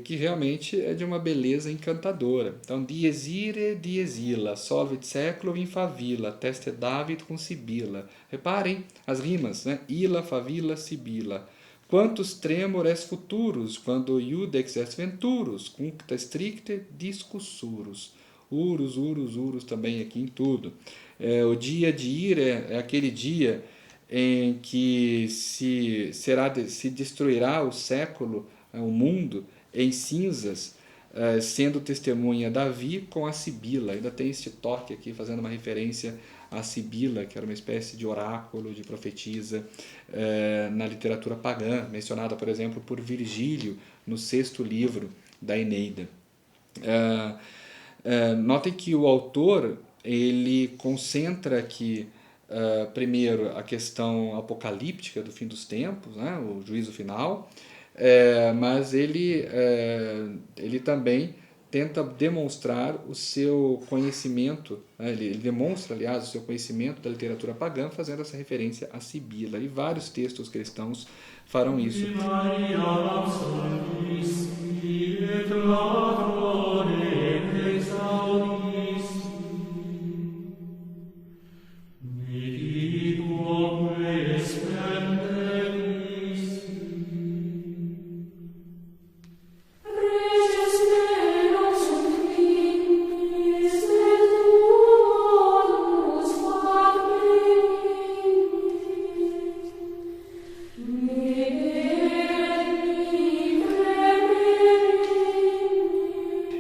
que realmente é de uma beleza encantadora. Então, dies irae, dies illa, solvit seculum in favilla, teste David cum Sibila. Reparem as rimas, né? Illa, favilla, Sibila. Quantos tremores futuros, quando iudex est venturus, cuncta stricte discussurus. Urus, urus, urus também aqui em tudo. O dia de ira é aquele dia em que se destruirá o século, o mundo, em cinzas, sendo testemunha Davi com a Sibila. Ainda tem este toque aqui, fazendo uma referência à Sibila, que era uma espécie de oráculo, de profetisa na literatura pagã, mencionada, por exemplo, por Virgílio no 6º livro da Eneida. Notem que o autor ele concentra aqui primeiro a questão apocalíptica do fim dos tempos, né, o juízo final, mas ele também tenta demonstrar o seu conhecimento, né, ele demonstra, aliás, o seu conhecimento da literatura pagã, fazendo essa referência a Sibila, e vários textos cristãos farão isso.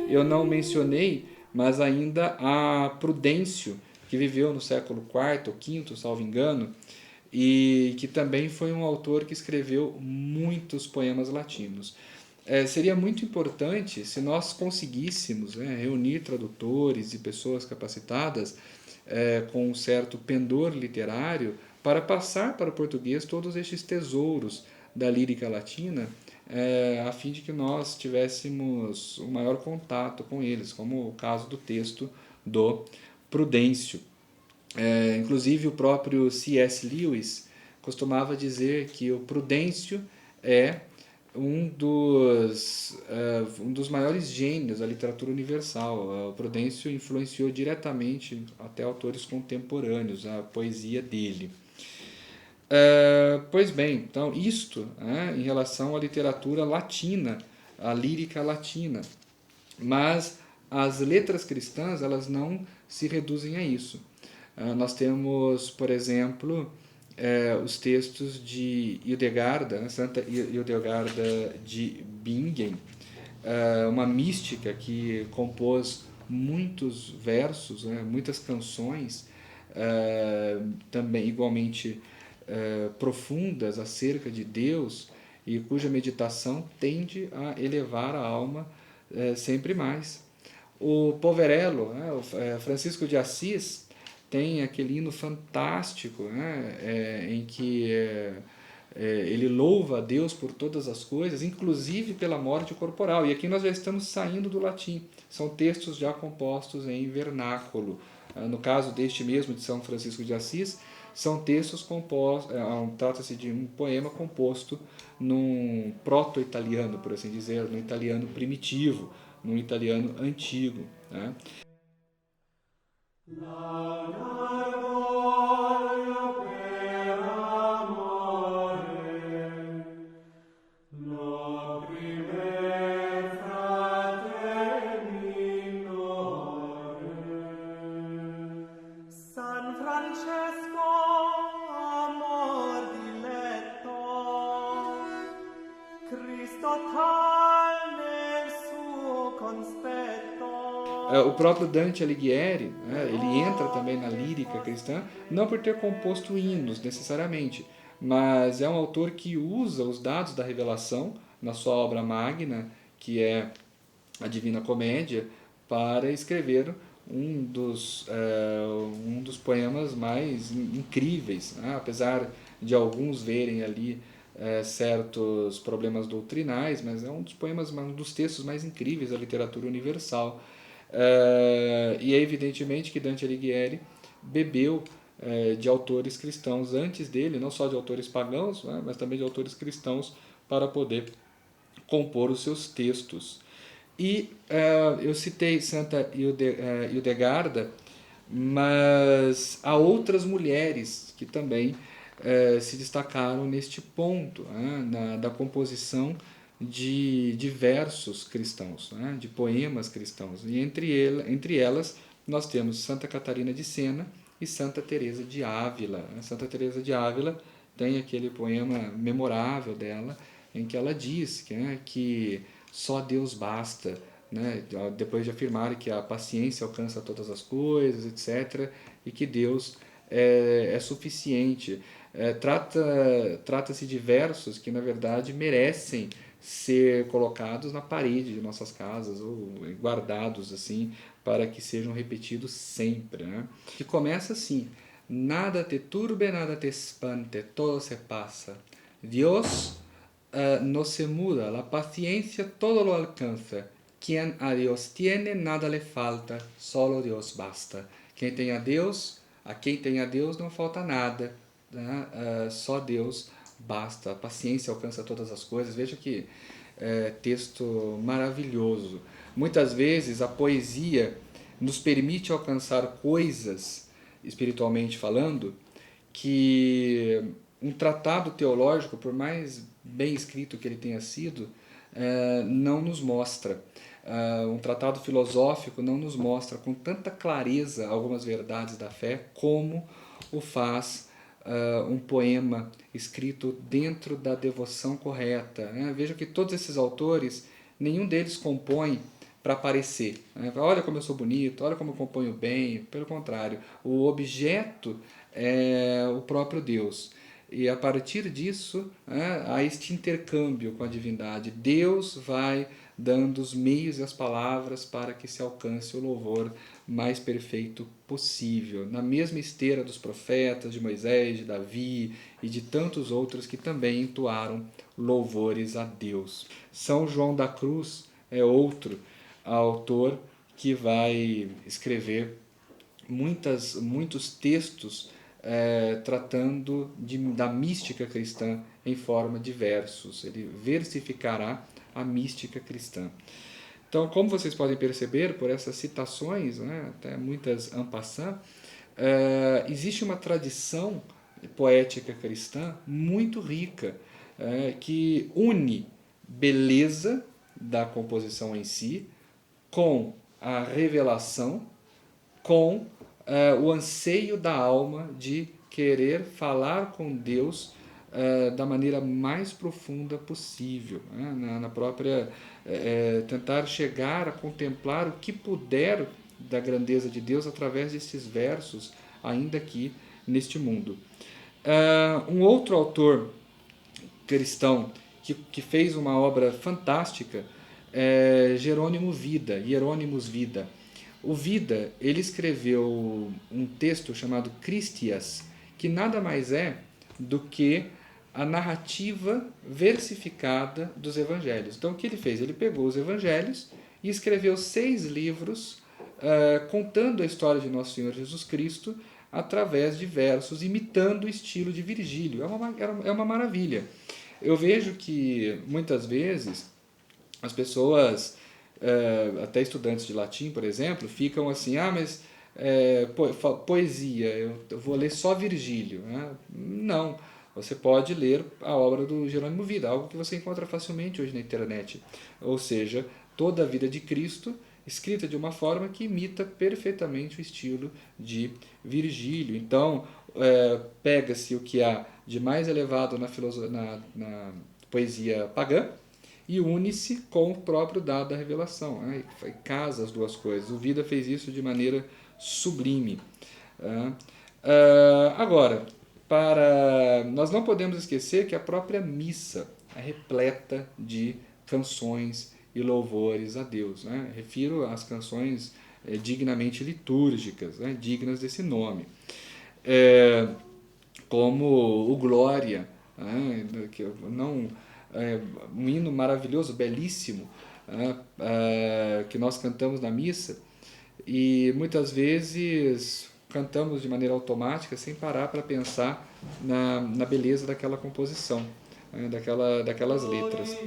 Eu não mencionei, mas ainda a Prudêncio, que viveu no século IV ou V, salvo engano, e que também foi um autor que escreveu muitos poemas latinos. Seria muito importante se nós conseguíssemos, né, reunir tradutores e pessoas capacitadas com um certo pendor literário para passar para o português todos estes tesouros da lírica latina, a fim de que nós tivéssemos um maior contato com eles, como o caso do texto do Prudêncio. Inclusive o próprio C.S. Lewis costumava dizer que o Prudêncio é um dos maiores gênios da literatura universal. O Prudêncio influenciou diretamente até autores contemporâneos, a poesia dele. Pois bem, então isto em relação à literatura latina, à lírica latina. Mas as letras cristãs, elas não se reduzem a isso. Nós temos, por exemplo, os textos de Hildegarda, Santa Hildegarda de Bingen, uma mística que compôs muitos versos, muitas canções, também igualmente profundas acerca de Deus, e cuja meditação tende a elevar a alma sempre mais. O Poverello, Francisco de Assis, tem aquele hino fantástico, em que ele louva a Deus por todas as coisas, inclusive pela morte corporal. E aqui nós já estamos saindo do latim. São textos já compostos em vernáculo. No caso deste mesmo de São Francisco de Assis, são textos compostos, trata-se de um poema composto num proto-italiano, por assim dizer, no italiano primitivo, num italiano antigo. San Francesco, amor diletto, Cristo tal nel suo conspetto. O próprio Dante Alighieri, ele entra também na lírica cristã, não por ter composto hinos necessariamente, mas é um autor que usa os dados da revelação na sua obra magna, que é a Divina Comédia, para escrever um dos poemas mais incríveis, apesar de alguns verem ali certos problemas doutrinais, mas é um dos poemas, um dos textos mais incríveis da literatura universal. E é evidentemente que Dante Alighieri bebeu de autores cristãos antes dele, não só de autores pagãos, mas também de autores cristãos, para poder compor os seus textos. E eu citei Santa Hildegarda, mas há outras mulheres que também se destacaram neste ponto, da composição de versos cristãos, de poemas cristãos. E entre elas nós temos Santa Catarina de Sena e Santa Teresa de Ávila. Santa Teresa de Ávila tem aquele poema memorável dela, em que ela diz que só Deus basta, depois de afirmar que a paciência alcança todas as coisas, etc., e que Deus é suficiente. Trata-se de versos que, na verdade, merecem ser colocados na parede de nossas casas ou guardados assim para que sejam repetidos sempre. Que começa assim: nada te turbe, nada te espante, todo se passa. Dios no se muda, la paciencia todo lo alcanza. Quien a Dios tiene, nada le falta, solo Dios basta. Quem tem a Deus não falta nada, só Deus basta. A paciência alcança todas as coisas. Veja que texto maravilhoso. Muitas vezes a poesia nos permite alcançar coisas, espiritualmente falando, que um tratado teológico, por mais bem escrito que ele tenha sido, não nos mostra. Um tratado filosófico não nos mostra com tanta clareza algumas verdades da fé como o faz um poema escrito dentro da devoção correta. Veja que todos esses autores, nenhum deles compõe para aparecer. Olha como eu sou bonito, olha como eu componho bem. Pelo contrário, o objeto é o próprio Deus. e a partir disso há este intercâmbio com a divindade. Deus vai dando os meios e as palavras para que se alcance o louvor mais perfeito possível, na mesma esteira dos profetas, de Moisés, de Davi e de tantos outros que também entoaram louvores a Deus. São João da Cruz é outro autor que vai escrever muitos textos tratando da mística cristã em forma de versos. Ele versificará a mística cristã. Então, como vocês podem perceber por essas citações, até muitas en passant, existe uma tradição poética cristã muito rica, que une beleza da composição em si com a revelação, com o anseio da alma de querer falar com Deus da maneira mais profunda possível, na própria tentar chegar a contemplar o que puder da grandeza de Deus através desses versos, ainda aqui neste mundo. Um outro autor cristão que fez uma obra fantástica é Hieronymus Vida. O Vida, ele escreveu um texto chamado Christias, que nada mais é do que a narrativa versificada dos evangelhos. Então, o que ele fez? Ele pegou os evangelhos e escreveu 6 livros contando a história de Nosso Senhor Jesus Cristo através de versos, imitando o estilo de Virgílio. É uma maravilha. Eu vejo que, muitas vezes, as pessoas, até estudantes de latim, por exemplo, ficam assim, mas poesia, eu vou ler só Virgílio. Não, você pode ler a obra do Hieronymus Vida, algo que você encontra facilmente hoje na internet. Ou seja, toda a vida de Cristo escrita de uma forma que imita perfeitamente o estilo de Virgílio. Então, pega-se o que há de mais elevado na poesia pagã e une-se com o próprio dado da revelação. Casa as duas coisas. O Vida fez isso de maneira sublime. Agora, nós não podemos esquecer que a própria missa é repleta de canções e louvores a Deus. Refiro às canções dignamente litúrgicas, dignas desse nome. Como o Glória, um hino maravilhoso, belíssimo, que nós cantamos na missa e muitas vezes cantamos de maneira automática sem parar para pensar na beleza daquela composição, daquelas letras.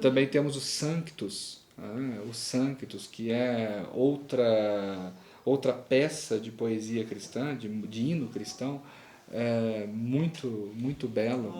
Também temos o Sanctus, que é outra peça de poesia cristã, de hino cristão, muito, muito belo.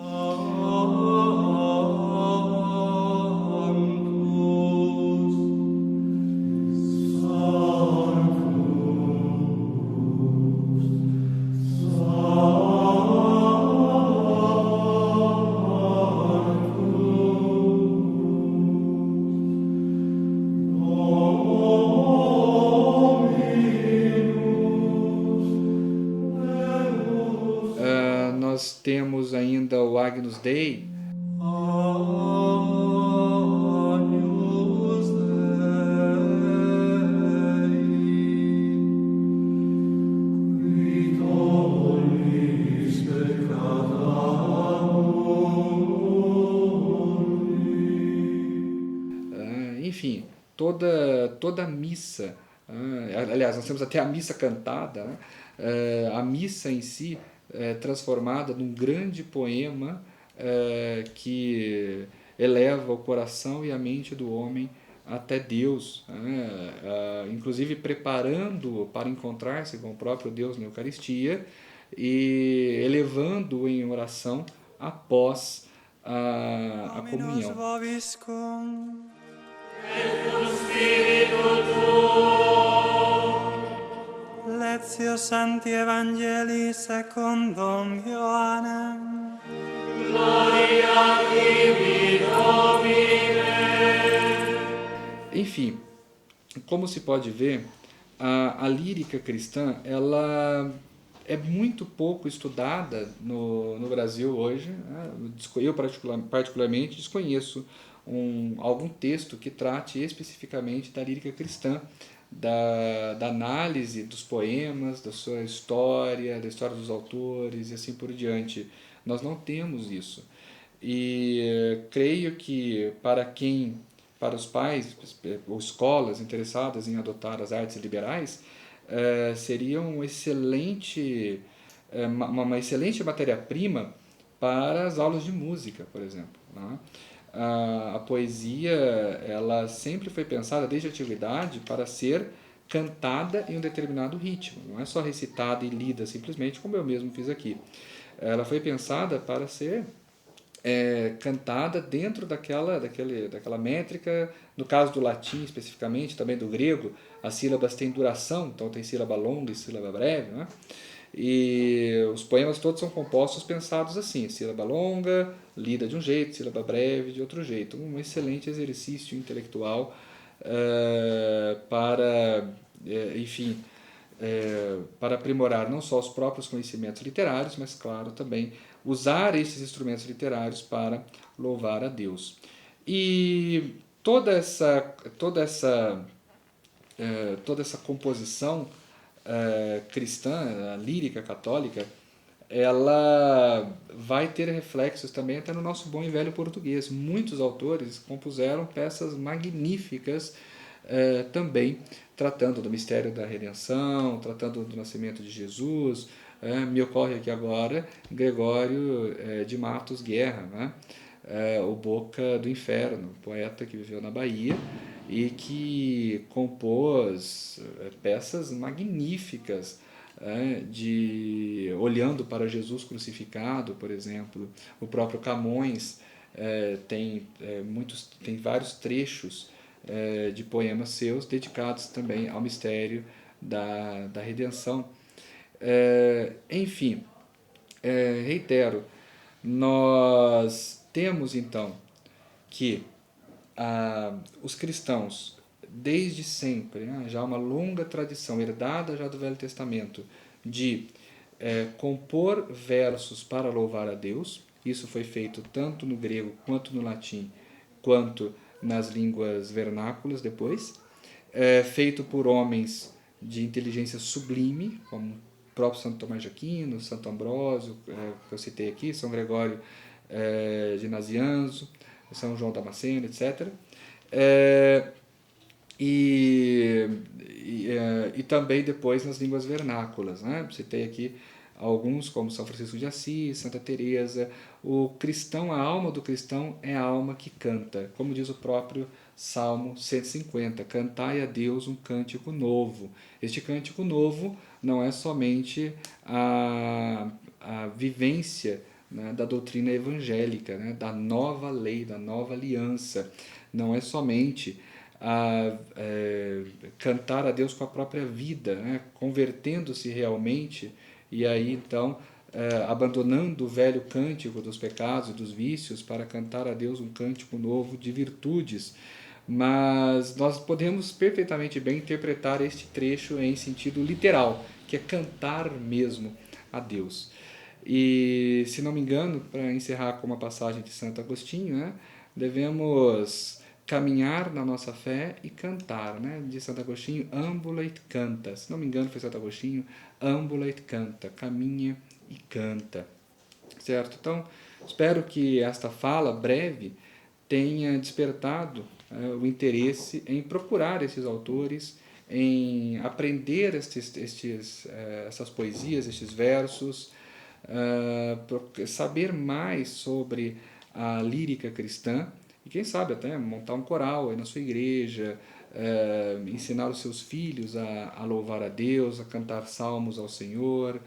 Nós temos ainda o Agnus Dei. Enfim, toda a missa, aliás, nós temos até a missa cantada, a missa em si transformada num grande poema que eleva o coração e a mente do homem até Deus, inclusive preparando-o para encontrar-se com o próprio Deus na Eucaristia e elevando-o em oração após a comunhão. Lectio Sancti Evangelii secundum Ioannem. Enfim, como se pode ver, a lírica cristã ela é muito pouco estudada no Brasil hoje, né? Eu particularmente desconheço algum texto que trate especificamente da lírica cristã, da análise dos poemas, da sua história, da história dos autores e assim por diante. Nós não temos isso. E creio que para os pais ou escolas interessadas em adotar as artes liberais, seria uma excelente matéria-prima para as aulas de música, por exemplo, né? A poesia ela sempre foi pensada desde a antiguidade para ser cantada em um determinado ritmo, não é só recitada e lida simplesmente, como eu mesmo fiz aqui. Ela foi pensada para ser cantada dentro daquela métrica. No caso do latim especificamente, também do grego, as sílabas têm duração, então tem sílaba longa e sílaba breve, né? E os poemas todos são compostos pensados assim: sílaba longa, lida de um jeito, sílaba breve de outro jeito. Um excelente exercício intelectual enfim, para aprimorar não só os próprios conhecimentos literários, mas, claro, também usar esses instrumentos literários para louvar a Deus. E toda essa composição cristã, lírica, católica, ela vai ter reflexos também até no nosso bom e velho português. Muitos autores compuseram peças magníficas também, tratando do mistério da redenção, tratando do nascimento de Jesus. Me ocorre aqui agora Gregório de Matos Guerra, né? O Boca do Inferno, poeta que viveu na Bahia e que compôs peças magníficas, olhando para Jesus crucificado, por exemplo. O próprio Camões tem vários trechos de poemas seus dedicados também ao mistério da redenção. Enfim, reitero, nós temos então que os cristãos, desde sempre, né, já há uma longa tradição herdada já do Velho Testamento de compor versos para louvar a Deus. Isso foi feito tanto no grego quanto no latim, quanto nas línguas vernáculas depois, feito por homens de inteligência sublime, como o próprio Santo Tomás de Aquino, Santo Ambrósio, que eu citei aqui, São Gregório de Nazianzo, São João Damasceno, etc. E também depois nas línguas vernáculas, né? Citei aqui alguns como São Francisco de Assis, Santa Teresa. O cristão, a alma do cristão é a alma que canta, como diz o próprio Salmo 150, cantai a Deus um cântico novo. Este cântico novo não é somente a vivência, né, da doutrina evangélica, né, da nova lei, da nova aliança. Não é somente cantar a Deus com a própria vida, né, convertendo-se realmente e aí então abandonando o velho cântico dos pecados e dos vícios para cantar a Deus um cântico novo de virtudes. Mas nós podemos perfeitamente bem interpretar este trecho em sentido literal, que é cantar mesmo a Deus. E, se não me engano, para encerrar com uma passagem de Santo Agostinho, né, devemos caminhar na nossa fé e cantar, né? De Santo Agostinho, ambula e canta. Se não me engano, foi Santo Agostinho, ambula e canta, caminha e canta. Certo? Então, espero que esta fala breve tenha despertado o interesse em procurar esses autores, em aprender essas poesias, estes versos, saber mais sobre a lírica cristã e quem sabe até montar um coral aí na sua igreja, ensinar os seus filhos a louvar a Deus, a cantar salmos ao Senhor,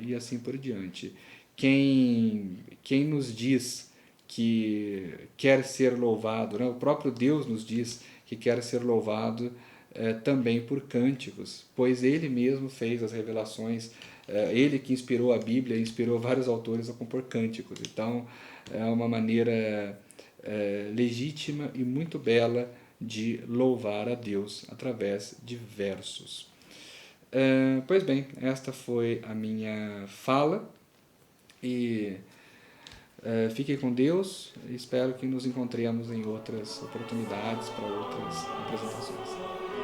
e assim por diante. Quem nos diz que quer ser louvado, né? O próprio Deus nos diz que quer ser louvado também por cânticos, pois ele mesmo fez as revelações, ele que inspirou a Bíblia, inspirou vários autores a compor cânticos. Então, é uma maneira legítima e muito bela de louvar a Deus através de versos. Pois bem, esta foi a minha fala e fiquem com Deus. Espero que nos encontremos em outras oportunidades para outras apresentações.